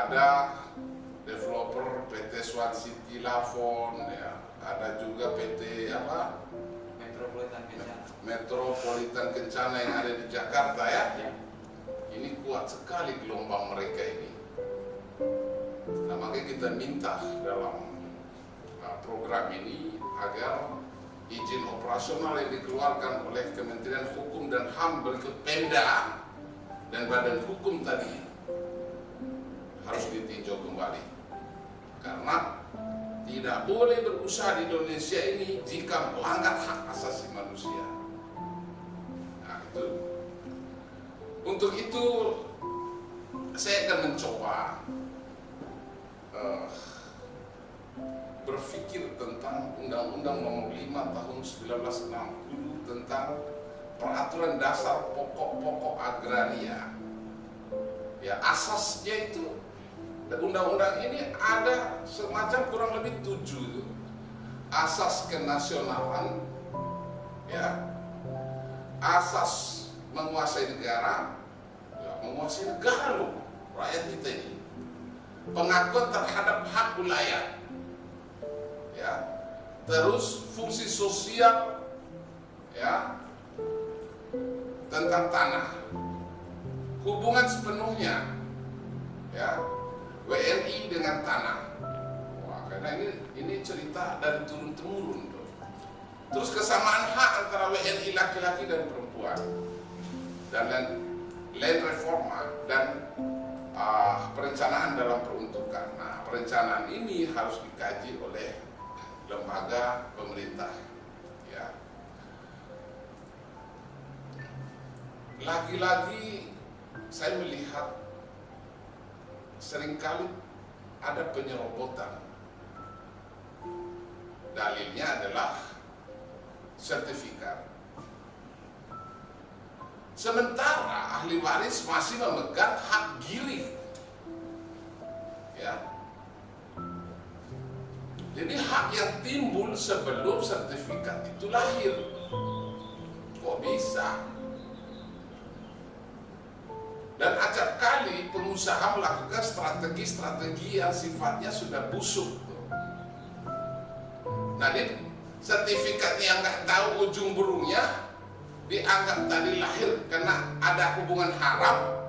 ada developer PT Swan City Lafon, ya, ada juga PT apa? Metropolitan Kencana yang ada di Jakarta, ya. Ini kuat sekali gelombang mereka ini. Nah, makanya kita minta dalam program ini agar izin operasional yang dikeluarkan oleh Kementerian Hukum dan HAM berikut Pemda dan Badan Hukum tadi harus ditinjau kembali, karena tidak boleh berusaha di Indonesia ini jika melanggar hak asasi manusia. Nah, itu. Untuk itu saya akan mencoba berpikir tentang Undang-Undang Nomor 5 Tahun 1960 tentang peraturan dasar pokok-pokok agraria. Ya, asasnya itu undang-undang ini ada semacam kurang lebih 7 asas kenasionalan, ya, asas menguasai negara, ya, menguasai negara loh rakyat kita ini, pengakuan terhadap hak wilayah, ya, terus fungsi sosial, ya, tentang tanah, hubungan sepenuhnya, ya, WNI dengan tanah. Wah, karena ini cerita dari turun temurun tuh. Terus kesamaan hak antara WNI laki-laki dan perempuan, dan land reforma dan perencanaan dalam peruntukan. Nah, perencanaan ini harus dikaji oleh lembaga pemerintah, ya. Lagi-lagi saya melihat seringkali ada penyerobotan. Dalilnya adalah sertifikat. Sementara ahli waris masih memegang hak gilih, ya. Jadi hak yang timbul sebelum sertifikat itu lahir. Kok bisa? Dan acap kali pengusaha melakukan strategi-strategi yang sifatnya sudah busuk. Nah, sertifikatnya yang nggak tahu ujung burungnya dianggap tadi lahir karena ada hubungan haram,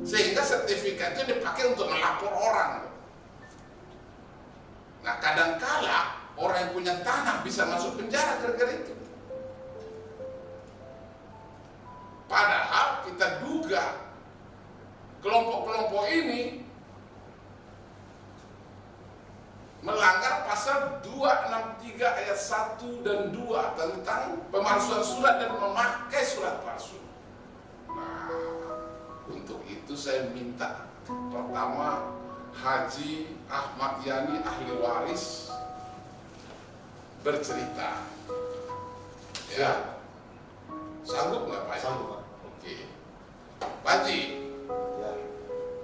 sehingga sertifikatnya dipakai untuk melapor orang. Nah, kadangkala orang yang punya tanah bisa masuk penjara gara-gara itu. Padahal kita duga kelompok-kelompok ini melanggar pasal 263 ayat 1 dan 2 tentang pemalsuan surat dan memakai surat palsu. Nah, untuk itu saya minta pertama Haji Ahmad Yani ahli waris bercerita. Ya. Sanggup nggak Pak? Sanggup, Pak. Oke. Pak Haji, Ya.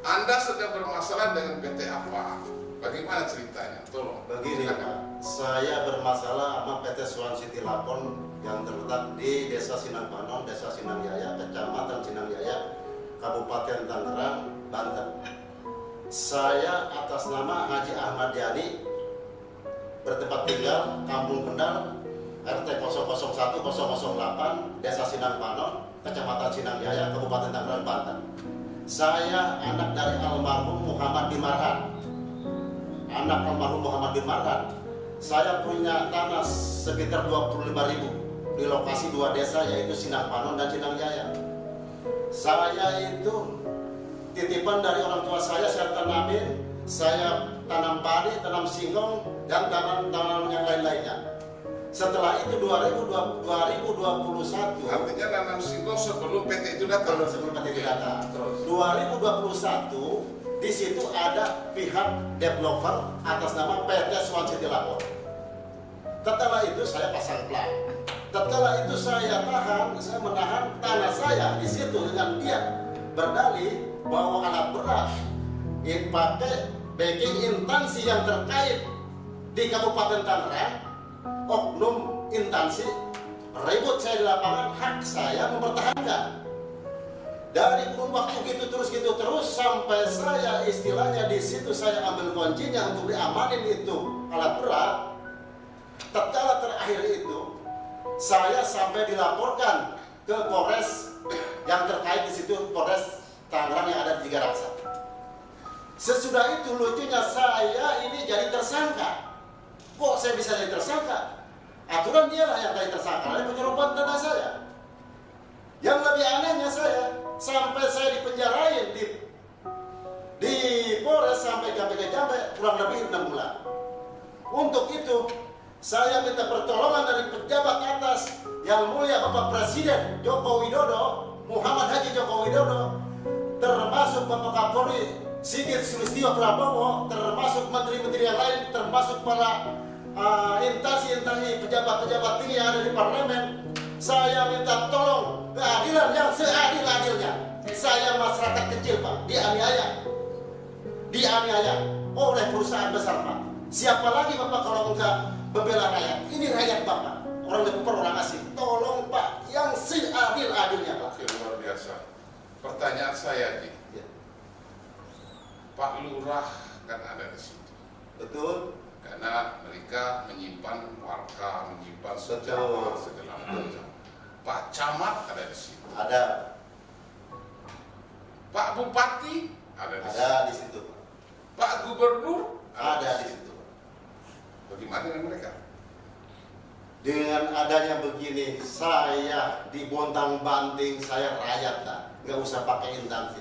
Anda sedang bermasalah dengan PT apa? Bagaimana ceritanya? Tolong. Begini, Pak. Saya bermasalah sama PT Swan City Lapon yang terletak di Desa Sinangpanon, Desa Sinangjaya, Kecamatan Sinangjaya, Kabupaten Tangerang, Banten. Saya atas nama Haji Ahmad Yani bertempat tinggal Kampung Kendal, RT 001-008, Desa Sinangpanon, Kecamatan Sinangjaya, Kabupaten Tangerang, Banten. Saya anak dari almarhum Muhammad bin Marhan. Anak almarhum Muhammad bin Marhan. Saya punya tanah sekitar 25.000 di lokasi 2 desa, yaitu Sinangpanon dan Sinangjaya. Saya itu titipan dari orang tua saya tanamin. Saya tanam padi, tanam singkong, dan tanam yang lain-lainnya. Setelah itu 2021, Artinya nanam singkong sebelum PT itu datang. sebelum PT data, 2021 di situ ada pihak developer atas nama PT Swan City Lapon. Setelah itu saya pasang plat. Setelah itu saya menahan tanah saya di situ dengan dia berdalih bahwa alat berat pakai backing instansi yang terkait di Kabupaten Tangerang, oknum instansi ribut saya di lapangan, hak saya mempertahankan. Dari kurun waktu gitu terus sampai saya istilahnya di situ saya ambil kuncinya untuk diamanin itu alat berat. Tatkala terakhir itu saya sampai dilaporkan ke Polres yang terkait di situ, Polres Tangerang yang ada di Tigaraksa. Sesudah itu lucunya saya ini jadi tersangka. Kok saya bisa jadi tersangka? Aturan dialah yang jadi tersangka, karena penyerobot dana saya. Yang lebih anehnya sampai saya dipenjarain di Polres sampai kurang lebih 6 bulan. Untuk itu saya minta pertolongan dari pejabat atas yang mulia Bapak Presiden Joko Widodo, Muhammad Haji Joko Widodo, termasuk Bapak Kapolri Sigit Sulistyo Prabowo, termasuk menteri-menteri yang lain, termasuk para instansi-instansi pejabat-pejabat tinggi yang ada di parlemen. Saya minta tolong keadilan yang seadil-adilnya. Saya masyarakat kecil Pak, dianiaya oleh perusahaan besar Pak. Siapa lagi Bapak kalau enggak membela rakyat? Ini rakyat Bapak, orang Depok, orang asing. Tolong Pak, yang seadil-adilnya Pak. Oke, luar biasa. Pertanyaan saya Ki, Ya. Pak Lurah kan ada di situ. Betul. Karena mereka menyimpan warga, menyimpan sejarah segala macam. Pak Camat ada di situ. Ada Pak Bupati ada di situ. di situ. Pak Gubernur Ada di situ. Bagaimana dengan mereka? Dengan adanya begini, saya dibontang-banting, saya rakyat lah, nggak usah pakai instansi.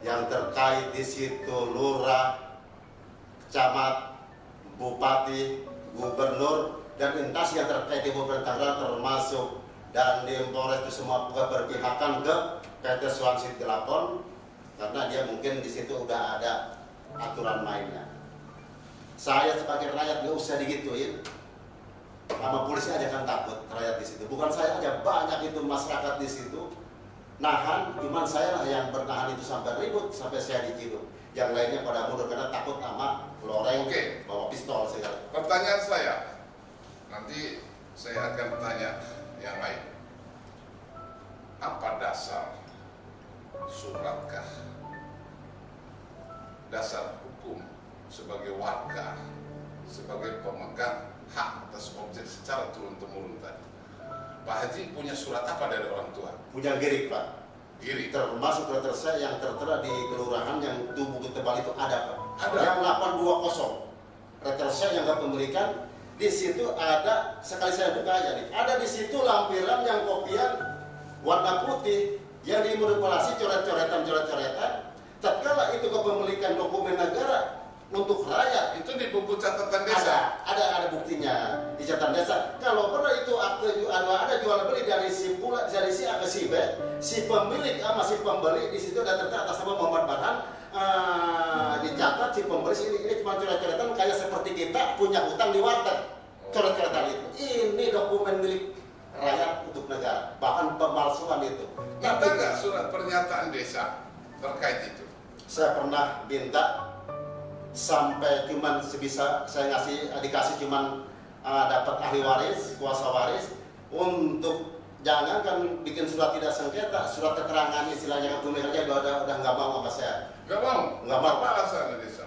Yang terkait di situ lurah, camat, bupati, gubernur, dan instansi yang terkait di pemerintahan termasuk dan di Polres itu semua berpihakan ke PT Swansea Telapon, karena dia mungkin di situ udah ada aturan mainnya. Saya sebagai rakyat nggak usah digituin, sama polisi aja kan takut rakyat di situ. Bukan saya aja, banyak itu masyarakat di situ nahan, cuman saya lah yang bertahan itu sampai ribut, sampai saya diciduk. Yang lainnya pada mundur karena takut sama loreng, bawa pistol segala. Pertanyaan saya, nanti saya akan tanya yang lain. Apa dasar suratkah? Dasar hukum sebagai warga, sebagai pemegang hak atas objek secara turun-temurun tadi. Pak Haji punya surat apa dari orang tua? Punya girik Pak. Girik. Termasuk letter saya yang tertera di kelurahan yang tubuh tebal itu ada Pak. Ada. Yang 820. Letter saya yang kepemilikan di situ ada, sekali saya buka aja nih. Ada di situ lampiran yang kopian warna putih yang dimanipulasi coret-coretan. Tatkala itu kepemilikan dokumen negara untuk rakyat, Itu di buku catatan desa. ada buktinya di catatan desa. Kalau pernah itu ada jual beli dari si A ke si B, si pemilik sama si pembeli di situ ada tertera atas nama Muhammad Barhan. Dicatat si pembeli ini cuma coret-coretan kayak seperti kita punya hutang di warteg. Coret-coretan itu. Ini dokumen milik rakyat untuk negara, bahkan pemalsuan itu. Ada nggak surat pernyataan desa terkait itu? Saya pernah minta sampai cuman sebisa saya dikasih cuman dapat ahli waris, kuasa waris untuk jangan kan bikin surat tidak sengketa, surat keterangan istilahnya kepemilikan aja udah nggak mau sama saya. Nggak mau? Nggak mau. Apa alasannya desa?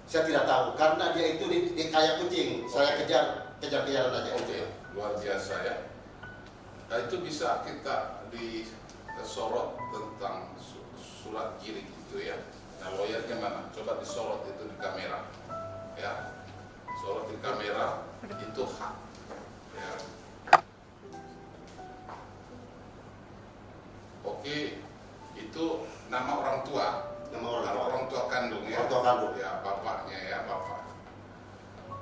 Saya tidak tahu karena dia itu di kayak kucing, saya kejar-kejaran aja. Oke, luar biasa ya. Nah itu bisa kita disorot tentang surat girik itu ya. Nah lawyernya mana? Coba disorot itu di kamera, ya. Sorot di kamera itu hak, ya. Oke, itu nama orang tua. Nama orang tua Kandung ya. Orang tua kandung. Ya bapaknya ya bapak.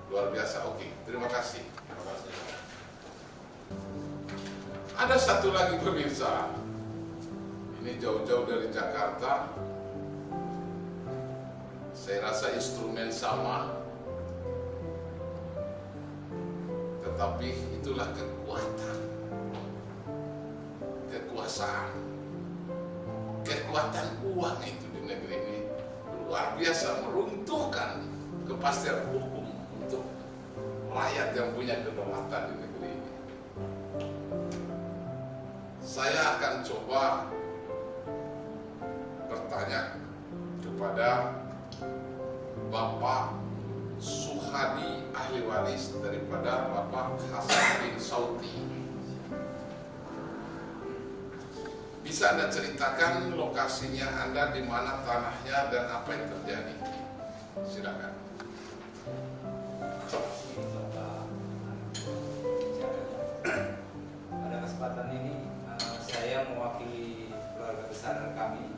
Luar biasa. Oke, terima kasih. Terima kasih. Ada satu lagi pemirsa. Ini jauh-jauh dari Jakarta. Saya rasa instrumen sama. Tetapi itulah kekuatan. Kekuasaan. Kekuatan uang itu di negeri ini luar biasa meruntuhkan kepastian hukum untuk rakyat yang punya kedaulatan di negeri ini. Saya akan coba banyak kepada Bapak Suhadi, ahli waris daripada Bapak Hasan bin Sauti. Bisa Anda ceritakan lokasinya Anda, di mana tanahnya dan apa yang terjadi? Silakan. Pada kesempatan ini saya mewakili keluarga besar kami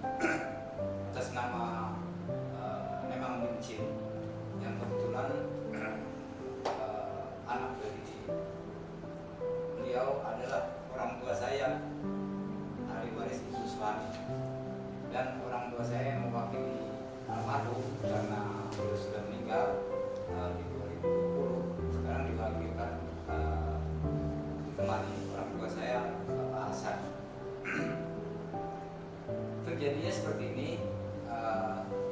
atas nama Memang Mincin, yang kebetulan anak dari beliau adalah orang tua saya, ahli waris Ibu Suhani, dan orang tua saya mewakili almarhum karena beliau sudah meninggal di 2020. Sekarang diwakilkan ditemani orang tua saya, Bapak Hasan. Terjadinya seperti ini,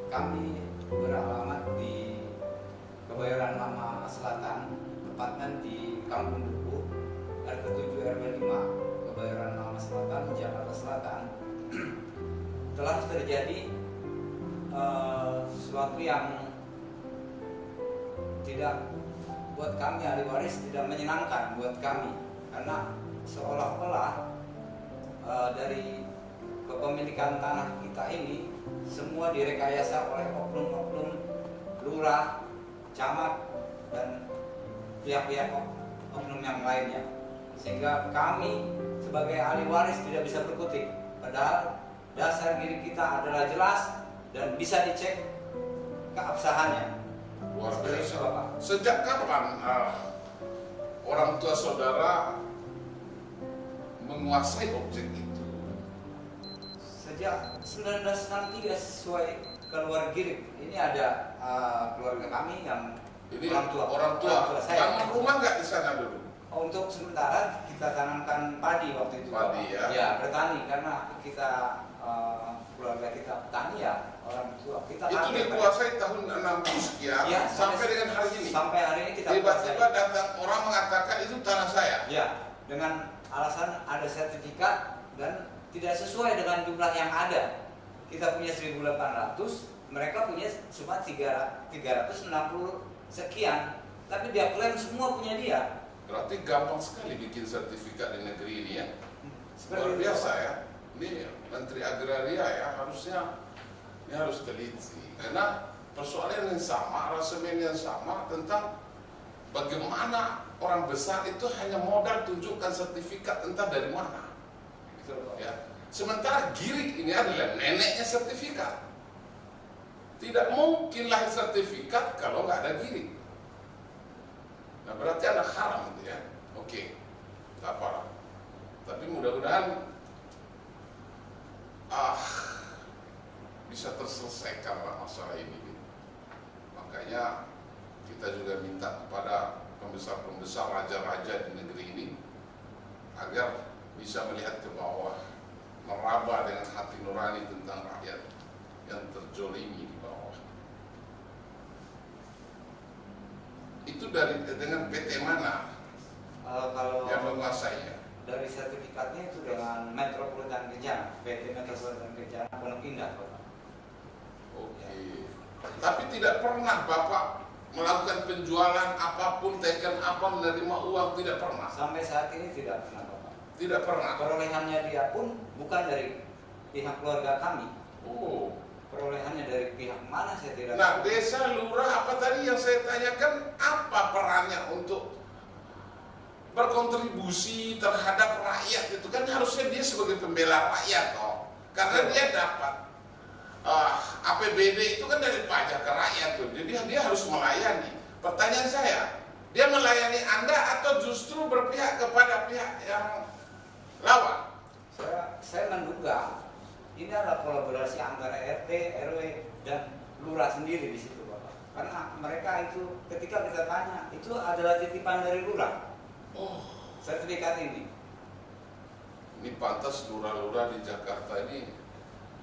kami beralamat di Kebayoran Lama Selatan, tepatnya di Kampung Duku, RT 7 RW 5, Kebayoran Lama Selatan, Jakarta Selatan. Telah terjadi sesuatu yang tidak, buat kami ahli waris, tidak menyenangkan buat kami, karena seolah-olah dari kepemilikan tanah kita ini semua direkayasa oleh oknum-oknum lurah, camat, dan pihak-pihak oknum yang lainnya, sehingga kami sebagai ahli waris tidak bisa berkutik, padahal dasar diri kita adalah jelas dan bisa dicek keabsahannya. Luar biasa. Sejak kapan orang tua saudara menguasai objek itu? Sejak 1963 sesuai keluar girik. Ini ada keluarga kami yang Ini orang tua saya. Bangun rumah nggak di sana dulu? Untuk sementara kita tanamkan padi waktu itu. Padi ya? Ya, bertani, karena kita keluarga kita petani ya, orang tua kita. Itu dikuasai tahun 60 sekian ya, sampai dengan hari ini. Sampai hari ini kita tiba-tiba datang orang mengatakan itu tanah saya. Ya, dengan alasan ada sertifikat dan tidak sesuai dengan jumlah yang ada. Kita punya 1.800, mereka punya cuma 360 sekian, tapi dia klaim semua punya dia. Berarti gampang sekali bikin sertifikat di negeri ini ya. Seperti Luar biasa ya. Ini Menteri Agraria ya, harusnya ini harus teliti, karena persoalan yang sama, rasemen yang sama tentang bagaimana orang besar itu hanya modal tunjukkan sertifikat entah dari mana. Ya. Sementara girik ini adalah neneknya sertifikat. Tidak mungkin lahir sertifikat kalau nggak ada girik. Nah, berarti anak haram gitu ya. Oke, tak apa. Tapi mudah-mudahan bisa terselesaikan masalah ini. Makanya kita juga minta kepada pembesar-pembesar, raja-raja di negeri ini agar bisa melihat ke bawah, meraba dengan hati nurani tentang rakyat yang terjolimi di bawah. Itu dengan PT mana kalau yang menguasainya? Dari sertifikatnya itu dengan Metropolitan Kencana, PT Metropolitan Kencana Pondok Indah, Bapak. Oke. Tapi tidak pernah Bapak melakukan penjualan apapun, teken apa, menerima uang, tidak pernah? Sampai saat ini tidak pernah, Bapak. Tidak pernah? Perolehannya dia pun bukan dari pihak keluarga kami. Oh. Perolehannya dari pihak mana saya tidak tahu. Nah, desa, lurah, apa tadi yang saya tanyakan, apa perannya untuk berkontribusi terhadap rakyat? Itu kan harusnya dia sebagai pembela rakyat toh, karena dia dapat APBD itu kan dari pajak ke rakyat tuh, jadi dia harus melayani. Pertanyaan saya, dia melayani Anda atau justru berpihak kepada pihak yang lawan? Saya menduga ini adalah kolaborasi antara RT, RW, dan lurah sendiri di situ, Bapak. Karena mereka itu ketika kita tanya, itu adalah titipan dari lurah. Oh, sertifikat ini. Ini pantas lurah-lurah di Jakarta ini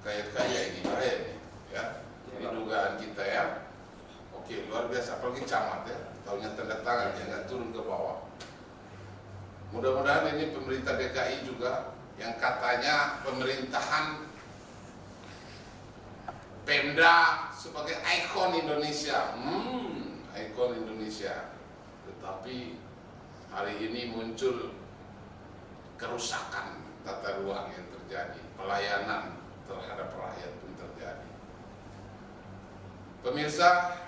kaya-kaya ini, kaya nih, ya. Ini dugaan kita ya. Oke, luar biasa. Apalagi camat ya, tahunya tanda tangan, jangan turun ke bawah. Mudah-mudahan ini pemerintah DKI juga yang katanya pemerintahan Pemda sebagai ikon Indonesia, ikon Indonesia. Tetapi hari ini muncul kerusakan tata ruang yang terjadi, pelayanan terhadap rakyat pun terjadi. Pemirsa,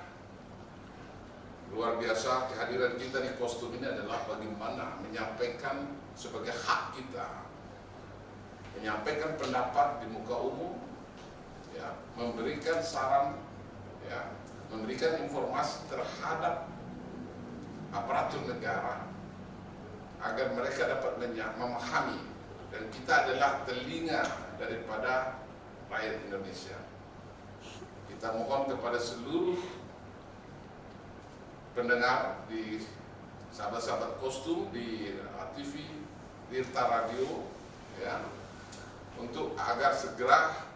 luar biasa kehadiran kita di kostum ini adalah bagaimana menyampaikan sebagai hak kita, menyampaikan pendapat di muka umum, ya, memberikan saran, ya, memberikan informasi terhadap aparatur negara agar mereka dapat memahami, dan kita adalah telinga daripada rakyat Indonesia. Kita mohon kepada seluruh pendengar di sahabat-sahabat kostum di TV, Tirta Radio, ya, untuk agar segera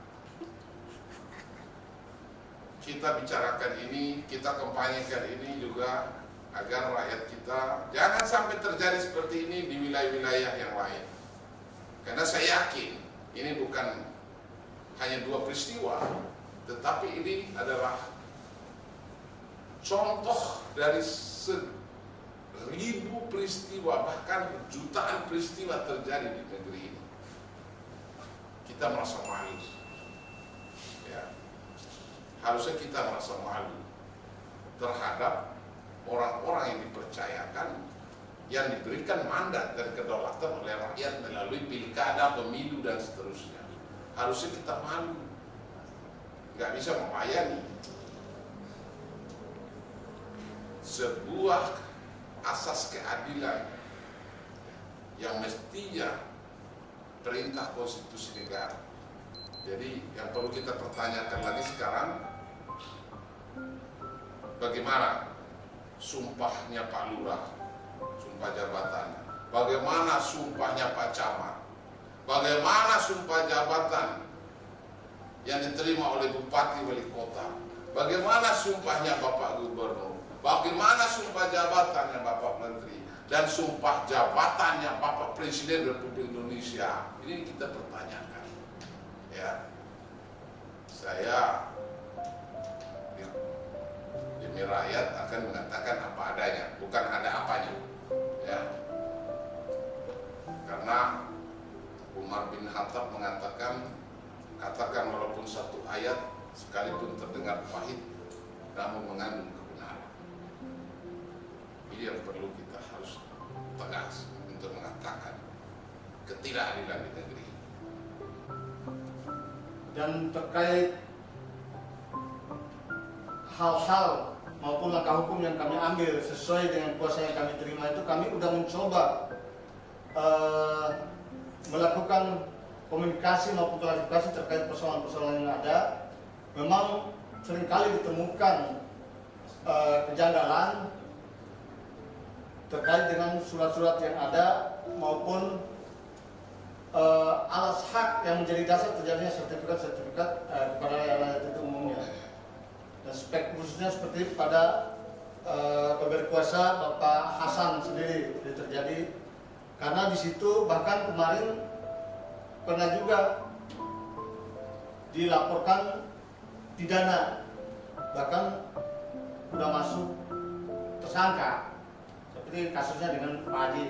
kita bicarakan ini, kita kampanyekan ini juga, agar rakyat kita jangan sampai terjadi seperti ini di wilayah-wilayah yang lain. Karena saya yakin ini bukan hanya 2 peristiwa, tetapi ini adalah contoh dari 1000 peristiwa, bahkan jutaan peristiwa terjadi di negeri ini. Kita merasa malu, ya. Harusnya kita merasa malu terhadap orang-orang yang dipercayakan, yang diberikan mandat dan kedaulatan oleh rakyat melalui pilkada, pemilu, dan seterusnya. Harusnya kita malu, nggak bisa melayani sebuah asas keadilan yang mestinya perintah konstitusi negara. Jadi yang perlu kita pertanyakan lagi sekarang, bagaimana sumpahnya Pak Lurah, sumpah jabatan, bagaimana sumpahnya Pak Camat, bagaimana sumpah jabatan yang diterima oleh Bupati Wali Kota, bagaimana sumpahnya Bapak Gubernur, bagaimana sumpah jabatannya Bapak Menteri, dan sumpah jabatannya Bapak Presiden Republik Indonesia. Ini kita pertanyakan, ya. Saya demi rakyat akan mengatakan apa adanya, bukan ada apanya, ya. Karena Umar bin Khattab mengatakan, katakan walaupun satu ayat sekalipun terdengar pahit, namun mengandung kebenaran. Ini yang perlu kita harus tegas untuk mengatakan ketidakadilan di negeri. Dan terkait hal-hal maupun langkah hukum yang kami ambil sesuai dengan kuasa yang kami terima itu, kami sudah mencoba melakukan komunikasi maupun klarifikasi terkait persoalan-persoalan yang ada. Memang seringkali ditemukan kejanggalan terkait dengan surat-surat yang ada maupun alas hak yang menjadi dasar terjadinya sertifikat-sertifikat kepada rakyat itu umumnya. Dan spek khususnya seperti pada pemberi kuasa Bapak Hasan sendiri itu terjadi, karena di situ bahkan kemarin pernah juga dilaporkan pidana, bahkan sudah masuk tersangka seperti kasusnya dengan Pak Haji.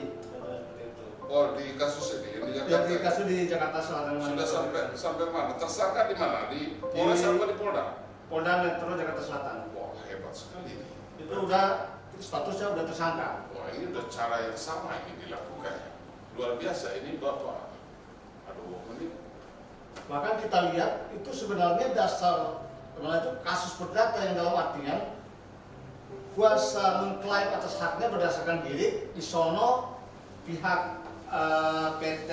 Oh, di kasus ini yang di Jakarta. Yang di kasus di Jakarta Selatan. Sudah sampai mana? Tersangka di mana? Di Polres apa di Polda? Polda Metro Jakarta Selatan. Wah, hebat sekali ini. Itu udah statusnya udah tersangka. Wah, ini udah cara yang sama ini dilakukan. Luar biasa ini Bapak. Aduh, ini. Bahkan kita lihat itu sebenarnya dasar itu kasus perdata yang dalam artian kuasa mengklaim atas haknya berdasarkan diri, di sono pihak PT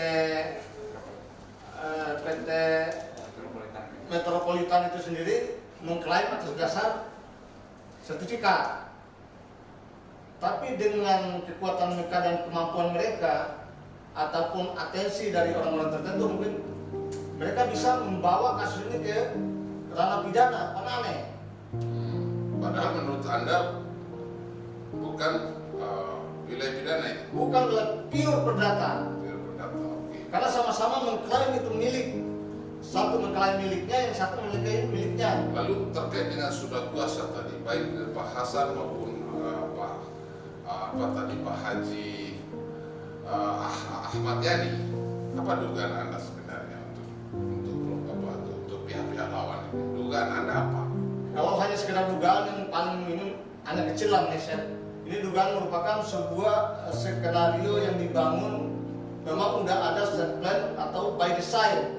Metropolitan itu sendiri mengklaim atas dasar sertifikat. Tapi dengan kekuatan mereka dan kemampuan mereka ataupun atensi dari orang-orang tertentu, mungkin mereka bisa membawa kasus ini ke ranah pidana. Kan aneh. Padahal menurut Anda bukan wilayah pidana itu? Bukan pure perdata. Pure perdata, oke. Karena sama-sama mengklaim itu milik satu mengklaim miliknya, yang satu mengklaim miliknya. Lalu terkait dengan sudah kuasa tadi, baik dari Pak Hasan maupun Pak Haji Ahmad Yani, apa dugaan Anda sebenarnya untuk pihak-pihak lawan ini? Dugaan Anda apa? Kalau hanya sekedar dugaan yang paling ini anak kecil lah meleset. Ini dugaan merupakan sebuah skenario yang dibangun, memang udah ada set plan atau by design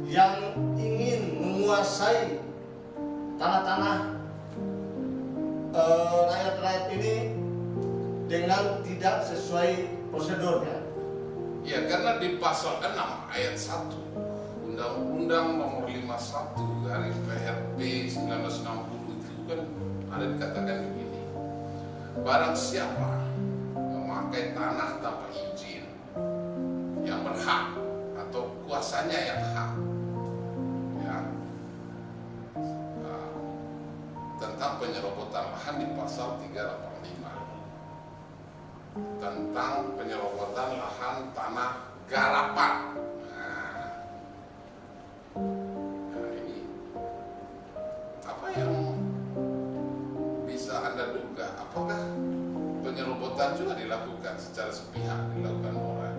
yang ingin menguasai tanah-tanah rakyat-rakyat ini dengan tidak sesuai prosedurnya. Ya, karena di pasal 6 ayat 1 Undang-Undang Nomor 51 garis PRP 1960 itu kan ada dikatakan begini: barang siapa memakai tanah tanpa izin yang berhak atau kuasanya yang hak, ya, tentang penyerobotan lahan di pasal 385 tentang penyerobotan lahan tanah garapan. Nah, ini apa yang bisa Anda duga? Apakah penyerobotan juga dilakukan secara sepihak, dilakukan oleh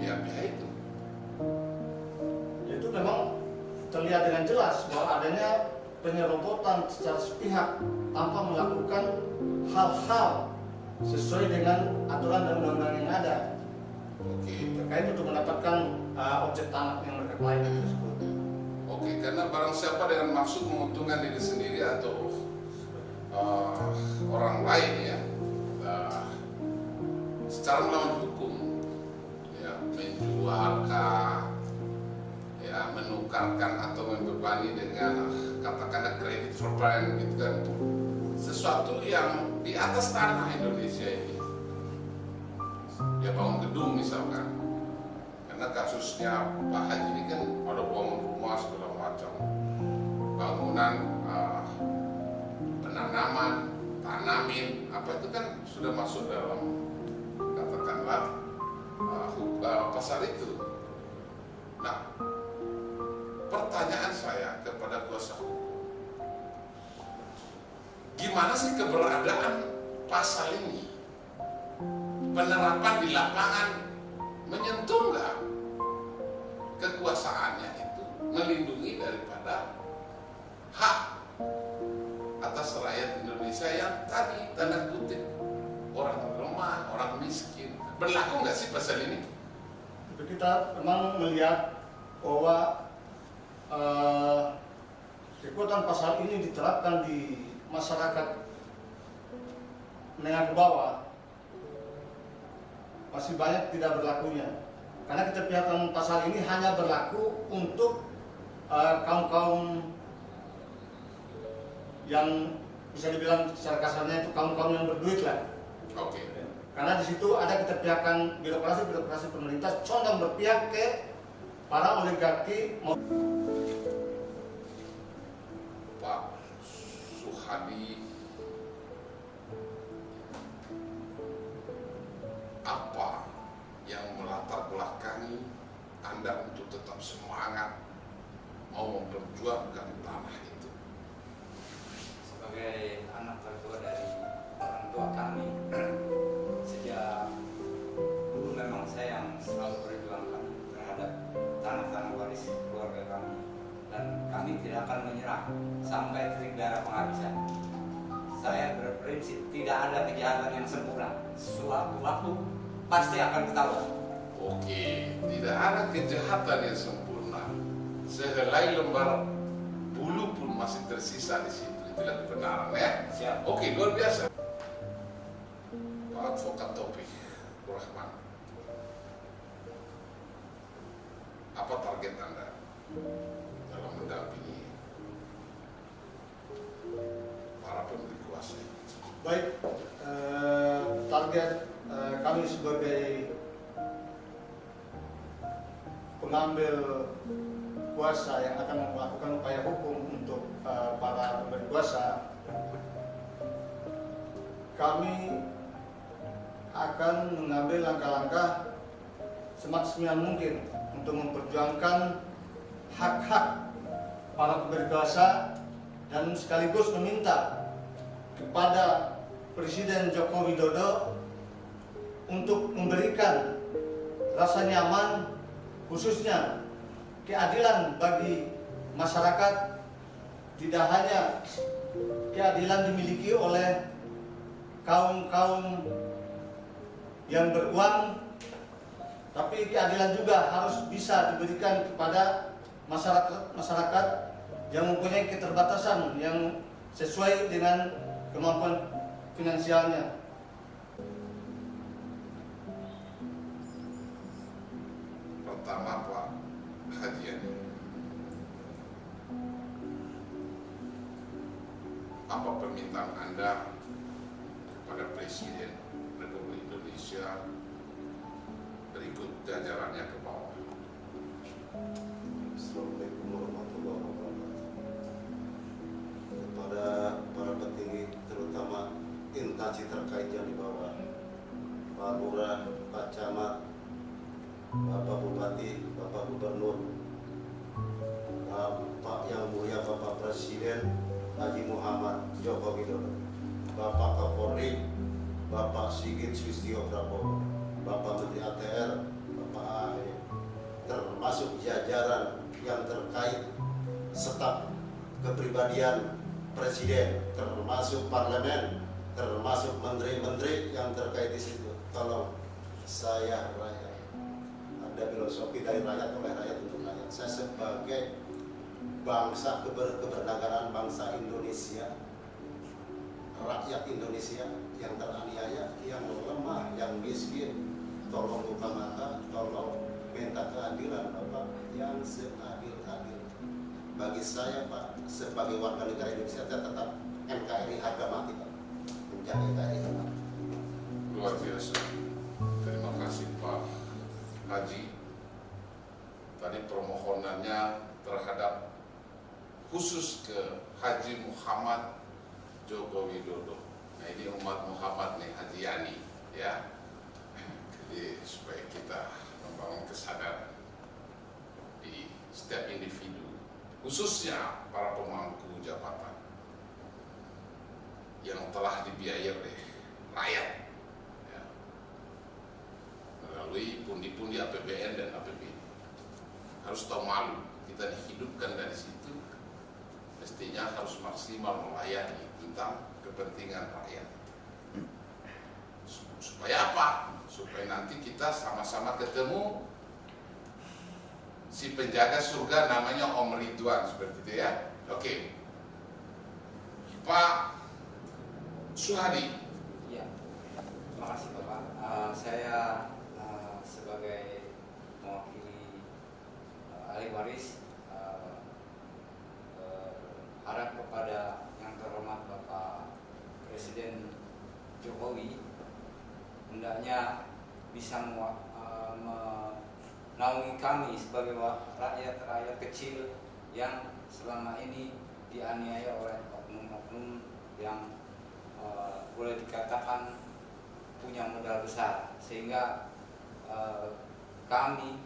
pihak-pihak itu? Itu memang terlihat dengan jelas bahwa adanya penyerobotan secara sepihak tanpa melakukan hal-hal sesuai dengan aturan dan undang-undang yang ada. Oke. Terkait untuk mendapatkan objek tanah yang mereka klaim tersebut. Oke, karena barang siapa dengan maksud menguntungkan diri sendiri atau orang lain, ya, secara melawan hukum, ya, menjualkan, ya, menukarkan atau membebani dengan katakanlah kredit for brand gitu kan, sesuatu yang di atas tanah Indonesia ini, ya, bangun gedung misalkan, karena kasusnya Pak Haji ini kan ada bangun rumah segala macam, bangunan, penanaman, tanamin, apa itu kan sudah masuk dalam katakanlah pasal itu. Nah, pertanyaan saya kepada kuasa hukum, gimana sih keberadaan pasal ini? Penerapan di lapangan menyentuh nggak kekuasaannya itu melindungi daripada hak atas rakyat Indonesia yang tadi tanda kutip orang lemah, orang miskin? Berlaku nggak sih pasal ini? Kita memang melihat bahwa kekuatan pasal ini diterapkan di masyarakat menengah ke bawah masih banyak tidak berlakunya, karena keterpihakan pasal ini hanya berlaku untuk kaum-kaum yang bisa dibilang secara kasarnya itu kaum-kaum yang berduit lah. Oke. Karena di situ ada keterpihakan birokrasi pemerintah condong berpihak ke para oligarki. Pak Suhadi, apa yang melatar belakangi Anda untuk tetap semangat mau memperjuangkan tanah itu? Sebagai anak tertua dari orang tua kami, sejak dulu memang saya yang selalu berjuangkan terhadap tanah-tanah waris keluarga kami, dan kami tidak akan menyerah sampai titik darah penghabisan. Saya berprinsip tidak ada kejahatan yang sempurna, suatu waktu pasti akan ketahuan. Oke, tidak ada kejahatan yang sempurna. Sehelai lembar bulu pun masih tersisa di situ. Itulah kebenaran, ya. Siap. Oke, luar biasa. Pak Advokat Taufik Rahman, apa target Anda dalam mendampingi para pemilik kuasa? Baik, target kami sebagai pengambil kuasa yang akan melakukan upaya hukum untuk para pemberi kuasa, kami akan mengambil langkah-langkah semaksimal mungkin untuk memperjuangkan hak-hak para pemberi kuasa dan sekaligus meminta kepada Presiden Joko Widodo untuk memberikan rasa nyaman, khususnya keadilan bagi masyarakat, tidak hanya keadilan dimiliki oleh kaum-kaum yang beruang, tapi keadilan juga harus bisa diberikan kepada masyarakat yang mempunyai keterbatasan yang sesuai dengan kemampuan finansialnya. Pertama, Pak Haji Yani, apa permintaan Anda kepada Presiden Republik Indonesia berikut jajarannya ke bawah? Assalamualaikum warahmatullahi wabarakatuh. Kepada para petinggi, terutama instansi terkait yang di bawah, Pak Lurah, Pak Camat, Bapak Bupati, Bapak Gubernur, Bapak Yang Mulia Bapak Presiden Haji Muhammad Joko Widodo, Bapak Kapolri, Bapak Sigit Sulistyo Prabowo, Bapak Menteri ATR, Bapak AHY, termasuk jajaran yang terkait staf kepribadian Presiden, termasuk parlemen, termasuk menteri-menteri yang terkait di situ. Tolong, saya rakyat, ada filosofi dari rakyat oleh rakyat untuk rakyat. Saya sebagai bangsa kebernegaraan bangsa Indonesia, rakyat Indonesia yang teraniaya, yang lemah, yang miskin, tolong buka mata, tolong minta keadilan Bapak yang seadil-adil. Bagi saya Pak, sebagai warga negara Indonesia, saya tetap NKRI harga mati Pak, menjaga NKRI harga mati. Luar biasa. Terima kasih Pak Haji. Tadi permohonannya terhadap khusus ke Haji Muhammad Joko Widodo. Nah ini umat Muhammad nih, Haji Yani, ya. Jadi supaya kita membangun kesadaran di setiap individu, khususnya para pemangku jabatan yang telah dibiayai oleh rakyat, ya, melalui pundi-pundi APBN dan APBD. Harus tahu malu, kita dihidupkan dari situ, mestinya harus maksimal melayani tentang kepentingan rakyat. Supaya apa? Supaya nanti kita sama-sama ketemu si penjaga surga namanya Om Ridwan, seperti itu ya. Oke. Pak Suhadi. Ya, terima kasih Bapak. Saya sebagai mewakili ahli waris harap kepada yang terhormat Bapak Presiden Jokowi hendaknya bisa menaungi kami sebagai rakyat kecil yang selama ini dianiaya oleh oknum-oknum yang boleh dikatakan punya modal besar, sehingga kami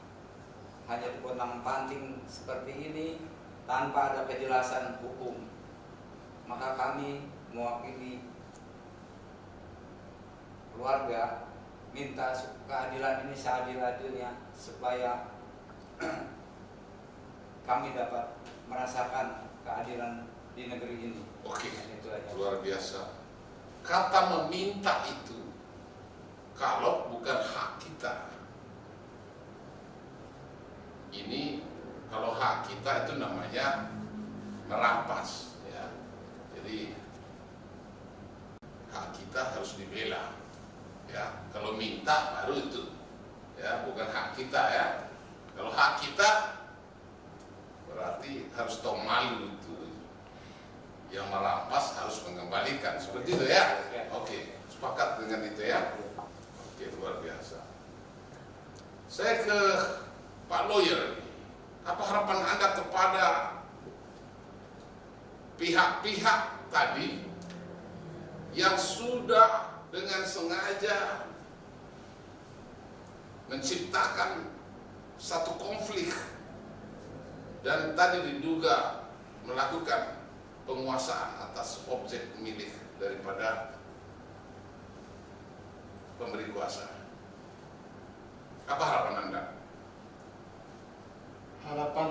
hanya dipotong-panting seperti ini tanpa ada kejelasan hukum. Maka kami mewakili keluarga minta keadilan ini seadil-adilnya supaya kami dapat merasakan keadilan di negeri ini. Oke, Itu aja. luar biasa. Kata meminta itu kalau bukan hak kita. Ini kalau hak kita itu namanya merampas, ya. Jadi hak kita harus dibela. Ya, kalau minta baru itu, ya, bukan hak kita ya. Kalau hak kita berarti harus tahu malu itu. Yang merampas harus mengembalikan, seperti itu ya. Oke, sepakat dengan itu ya. Oke, luar biasa. Saya ke Pak Lawyer. Apa harapan Anda kepada pihak-pihak tadi yang sudah dengan sengaja menciptakan satu konflik dan tadi diduga melakukan penguasaan atas objek milik daripada pemberi kuasa. Apa harapan Anda? Harapan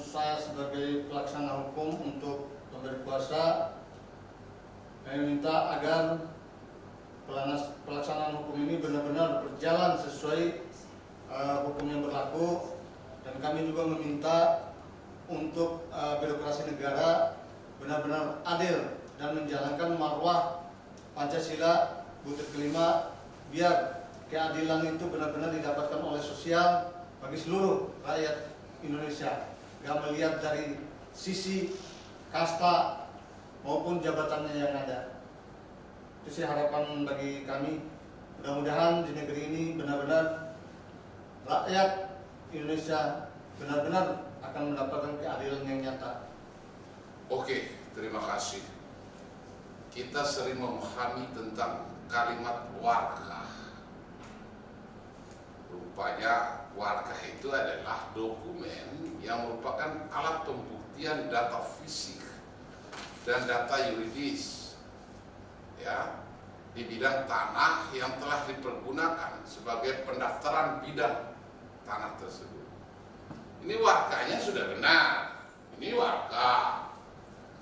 saya sebagai pelaksana hukum untuk pemberi kuasa, saya minta agar pelaksanaan hukum ini benar-benar berjalan sesuai hukum yang berlaku, dan kami juga meminta untuk birokrasi negara benar-benar adil dan menjalankan marwah Pancasila butir kelima, biar keadilan itu benar-benar didapatkan oleh sosial bagi seluruh rakyat Indonesia, gak melihat dari sisi kasta maupun jabatannya yang ada. Itu sih harapan bagi kami. Mudah-mudahan di negeri ini benar-benar rakyat Indonesia benar-benar akan mendapatkan keadilan yang nyata. Oke, terima kasih. Kita sering memahami tentang kalimat warkah. Rupanya warkah itu adalah dokumen yang merupakan alat pembuktian data fisik dan data yuridis, ya, di bidang tanah yang telah dipergunakan sebagai pendaftaran bidang tanah tersebut. Ini warkahnya sudah benar. Ini warkah.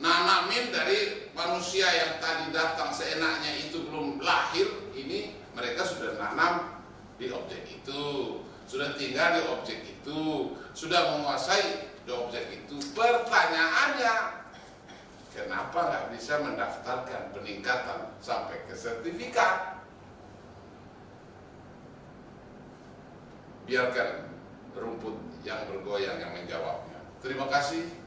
Nanamin dari manusia yang tadi datang seenaknya itu belum lahir, ini mereka sudah nanam di objek itu, sudah tinggal di objek itu, sudah menguasai di objek itu. Pertanyaannya, kenapa nggak bisa mendaftarkan peningkatan sampai ke sertifikat? Biarkan rumput yang bergoyang yang menjawabnya. Terima kasih.